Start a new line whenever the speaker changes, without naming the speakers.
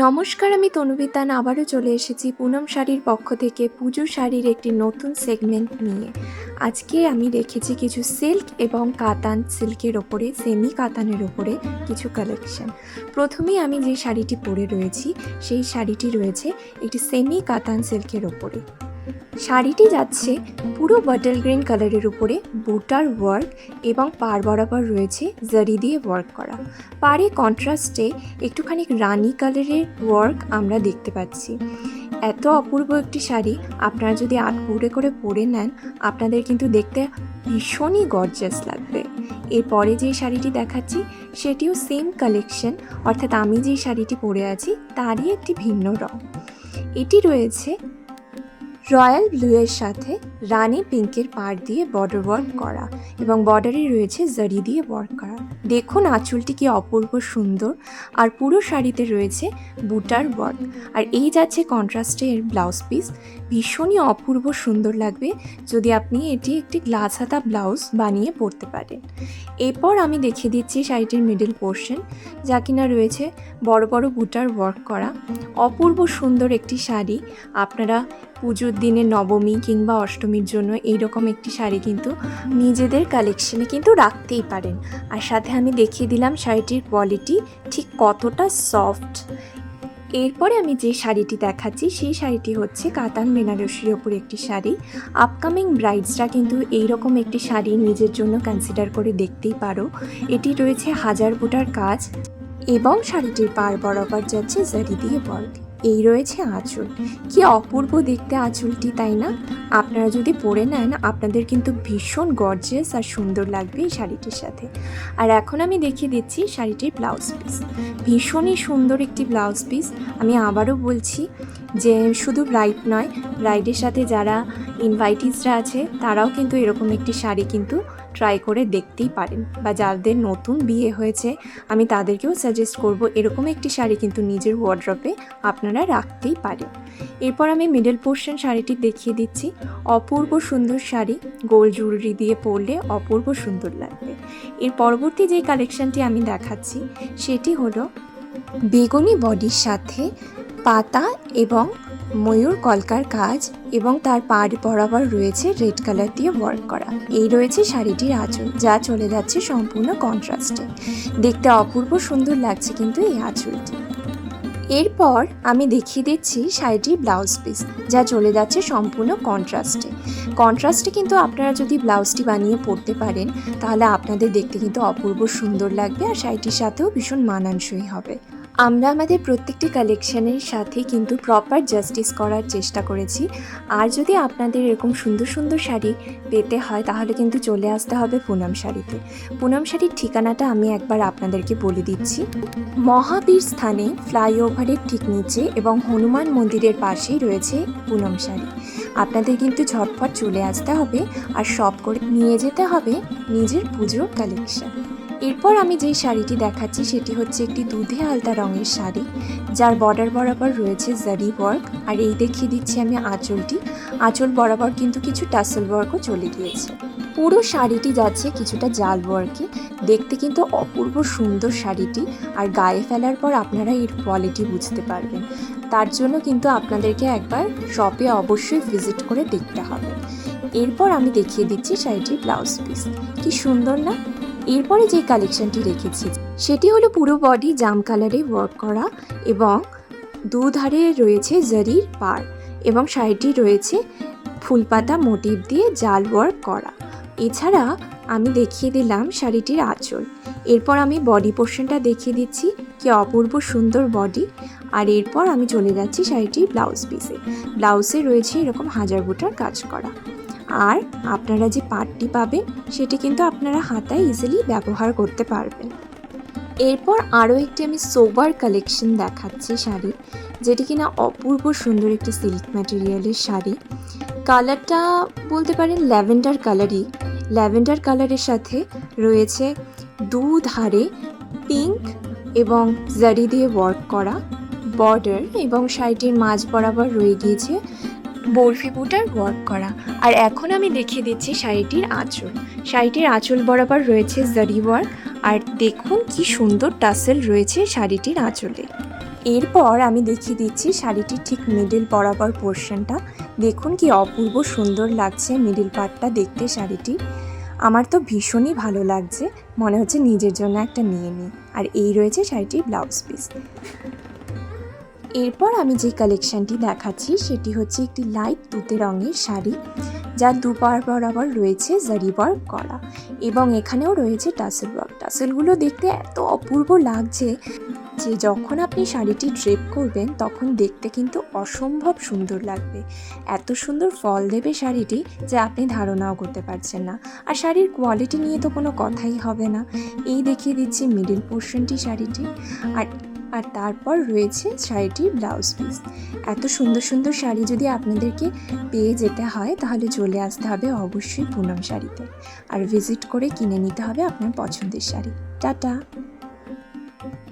নমস্কার, আমি তনুবিতান আবারও চলে এসেছি পুনম শাড়ির পক্ষ থেকে পুজোর শাড়ির একটি নতুন সেগমেন্ট নিয়ে। আজকে আমি রেখেছি কিছু সিল্ক এবং কাতান সিল্কের ওপরে, সেমি কাতানের ওপরে কিছু কালেকশন। প্রথমেই আমি যে শাড়িটি পরে রয়েছি সেই শাড়িটি রয়েছে একটি সেমি কাতান সিল্কের ওপরে। শাড়িটি যাচ্ছে পুরো বটল গ্রিন কালারের উপরে বুটার ওয়ার্ক এবং পাড় বরাবর রয়েছে জারি দিয়ে ওয়ার্ক করা। পাড়ে কন্ট্রাস্টে একটুখানি রানি কালারের ওয়ার্ক আমরা দেখতে পাচ্ছি। এত অপূর্ব একটি শাড়ি আপনারা যদি আটপুরে করে পরে নেন আপনাদের কিন্তু দেখতে ভীষণই গর্জাস লাগবে। এরপরে যে শাড়িটি দেখাচ্ছি সেটিও সেম কালেকশন, অর্থাৎ আমি যে শাড়িটি পরে আছি তারই একটি ভিন্ন রং। এটি রয়েছে রয়্যাল ব্লুয়ের সাথে রানি পিঙ্কের পাড় দিয়ে বর্ডার ওয়ার্ক করা এবং বর্ডারে রয়েছে জারি দিয়ে ওয়ার্ক করা। দেখুন আঁচলটি কি অপূর্ব সুন্দর, আর পুরো শাড়িতে রয়েছে বুটার ওয়ার্ক। আর এই যাচ্ছে কন্ট্রাস্টের ব্লাউজ পিস, ভীষণই অপূর্ব সুন্দর লাগবে যদি আপনি এটি একটি গ্লাস হাতা ব্লাউজ বানিয়ে পরতে পারেন। এরপর আমি দেখিয়ে দিচ্ছি শাড়িটির মিডল পোর্শন, যা কিনা রয়েছে বড় বড় বুটার ওয়ার্ক করা। অপূর্ব সুন্দর একটি শাড়ি। আপনারা পুজোর দিনে নবমী কিংবা অষ্টমীর জন্য এইরকম একটি শাড়ি কিন্তু নিজেদের কালেকশনে কিন্তু রাখতেই পারেন। আর সাথে আমি দেখিয়ে দিলাম শাড়িটির কোয়ালিটি ঠিক কতটা সফট। এরপরে আমি যে শাড়িটি দেখাচ্ছি সেই শাড়িটি হচ্ছে কাতান বেনারসির ওপর একটি শাড়ি। আপকামিং ব্রাইডসরা কিন্তু এইরকম একটি শাড়ি নিজের জন্য কনসিডার করে দেখতেই পারো। এটি রয়েছে হাজার বুটার কাজ এবং শাড়িটির পাড় বরাবর যাচ্ছে জারি দিয়ে ওয়ার্ক। এই রয়েছে আঁচল, কি অপূর্ব দেখতে আঁচলটি, তাই না? আপনারা যদি পরে নেন আপনাদের কিন্তু ভীষণ গর্জিয়াস আর সুন্দর লাগবে এই শাড়িটির সাথে। আর এখন আমি দেখিয়ে দিচ্ছি শাড়িটির ব্লাউজ পিস। ভীষণই সুন্দর একটি ব্লাউজ পিস। আমি আবারও বলছি যে শুধু ব্রাইড নয়, ব্রাইডের সাথে যারা ইনভাইটিসরা আছে তারাও কিন্তু এরকম একটি শাড়ি কিন্তু ট্রাই করে দেখতেই পারেন, বা যাদের নতুন বিয়ে হয়েছে আমি তাদেরকেও সাজেস্ট করব এরকম একটি শাড়ি কিন্তু নিজের ওয়ার্ড্রপে আপনারা রাখতেই পারেন। এরপর আমি মিডল পোর্শন শাড়িটি দেখিয়ে দিচ্ছি। অপূর্ব সুন্দর শাড়ি, গোল্ড জুয়েলারি দিয়ে পরলে অপূর্ব সুন্দর লাগবে। এর পরবর্তী যে কালেকশনটি আমি দেখাচ্ছি সেটি হলো বেগুনি বডির সাথে পাতা এবং ময়ূর কলকার কাজ এবং তার পাড় বরাবর রয়েছে রেড কালার দিয়ে ওয়ার্ক করা। এই রয়েছে শাড়িটির আঁচল, যা চলে যাচ্ছে সম্পূর্ণ কন্ট্রাস্টে। দেখতে অপূর্ব সুন্দর লাগছে কিন্তু এই আঁচলটি। এরপর আমি দেখিয়ে দিচ্ছি শাড়িটির ব্লাউজ পিস, যা চলে যাচ্ছে সম্পূর্ণ কন্ট্রাস্টে। কন্ট্রাস্টে কিন্তু আপনারা যদি ব্লাউজটি বানিয়ে পরতে পারেন তাহলে আপনাদের দেখতে কিন্তু অপূর্ব সুন্দর লাগবে, আর শাড়িটির সাথেও ভীষণ মানানসই হবে। আমরা আমাদের প্রত্যেকটি কালেকশানের সাথে কিন্তু প্রপার জাস্টিস করার চেষ্টা করেছি। আর যদি আপনাদের এরকম সুন্দর সুন্দর শাড়ি পেতে হয় তাহলে কিন্তু চলে আসতে হবে পুনম শাড়িতে। পুনম শাড়ির ঠিকানাটা আমি একবার আপনাদেরকে বলে দিচ্ছি। মহাবীর স্থানে ফ্লাইওভারের ঠিক নিচে এবং হনুমান মন্দিরের পাশেই রয়েছে পুনম শাড়ি। আপনাদের কিন্তু ঝটপট চলে আসতে হবে আর শপ করে নিয়ে যেতে হবে নিজের পুজোর কালেকশান। এরপর আমি যেই শাড়িটি দেখাচ্ছি সেটি হচ্ছে একটি দুধে আলতা রঙের শাড়ি, যার বর্ডার বরাবর রয়েছে জারি ওয়ার্ক। আর এই দেখিয়ে দিচ্ছি আমি আঁচলটি। আঁচল বরাবর কিন্তু কিছু টাসেল ওয়ার্কও চলে গিয়েছে। পুরো শাড়িটি যাচ্ছে কিছুটা জাল ওয়ার্কে। দেখতে কিন্তু অপূর্ব সুন্দর শাড়িটি, আর গায়ে ফেলার পর আপনারা এর কোয়ালিটি বুঝতে পারবেন। তার জন্য কিন্তু আপনাদেরকে একবার শপে অবশ্যই ভিজিট করে দেখতে হবে। এরপর আমি দেখিয়ে দিচ্ছি শাড়িটির ব্লাউজ পিস। কি সুন্দর না? এরপরে যে কালেকশনটি রেখেছি সেটি হলো পুরো বডি জাম কালারে ওয়ার্ক করা এবং দুধারে রয়েছে জারির পাড় এবং শাড়িটি রয়েছে ফুলপাতা মোটিভ দিয়ে জাল ওয়ার্ক করা। এছাড়া আমি দেখিয়ে দিলাম শাড়িটির আঁচল। এরপর আমি বডি পোর্শনটা দেখিয়ে দিচ্ছি, কি অপূর্ব সুন্দর বডি। আর এরপর আমি চলে যাচ্ছি শাড়িটির ব্লাউজ পিসে। ব্লাউজে রয়েছে এরকম হাজার বুটার কাজ করা। আর আপনারা যে পাটটি পাবেন সেটি কিন্তু আপনারা হাতায় ইজিলি ব্যবহার করতে পারবেন। এরপর আরও একটি আমি সোবার কালেকশন দেখাচ্ছি শাড়ি, যেটি কিনা অপূর্ব সুন্দর একটি সিল্ক ম্যাটেরিয়ালের শাড়ি। কালারটা বলতে পারেন ল্যাভেন্ডার কালারই। ল্যাভেন্ডার কালারের সাথে রয়েছে দুধারে পিঙ্ক এবং জারি দিয়ে ওয়ার্ক করা বর্ডার এবং শাড়িটির মাঝ বরাবর রয়ে গিয়েছে বরফি বুটার ওয়ার্ক করা। আর এখন আমি দেখিয়ে দিচ্ছি শাড়িটির আঁচল। শাড়িটির আঁচল বরাবর রয়েছে জারি ওয়ার্ক, আর দেখুন কি সুন্দর টাসেল রয়েছে শাড়িটির আঁচলে। এরপর আমি দেখিয়ে দিচ্ছি শাড়িটির ঠিক মিডল বরাবর পোর্শনটা। দেখুন কি অপূর্ব সুন্দর লাগছে মিডল পার্টটা দেখতে শাড়িটি। আমার তো ভীষণই ভালো লাগছে, মনে হচ্ছে নিজের জন্য একটা নিয়ে নিই। আর এই রয়েছে শাড়িটির ব্লাউজ পিস। এরপর আমি যে কালেকশানটি দেখাচ্ছি সেটি হচ্ছে একটি লাইট তুতে রঙের শাড়ি, যার দুপার বরাবর রয়েছে জারি ওয়ার্ক করা এবং এখানেও রয়েছে টাসেল ওয়ার্ক। টাসেলগুলো দেখতে এত অপূর্ব লাগছে যে যখন আপনি শাড়িটি ড্রেপ করবেন তখন দেখতে কিন্তু অসম্ভব সুন্দর লাগবে। এত সুন্দর ফল দেবে শাড়িটি যে আপনি ধারণাও করতে পারছেন না। আর শাড়ির কোয়ালিটি নিয়ে তো কোনো কথাই হবে না। এই দেখিয়ে দিচ্ছি মিডল পোর্শনটি শাড়িটি, আর তারপর রয়েছে শাড়িটির ব্লাউজ পিস। এত সুন্দর সুন্দর শাড়ি যদি আপনাদেরকে পেয়ে যেতে হয় তাহলে চলে আসতে হবে অবশ্যই পুনম শাড়িতে, আর ভিজিট করে কিনে নিতে হবে আপনার পছন্দের শাড়ি। টাটা।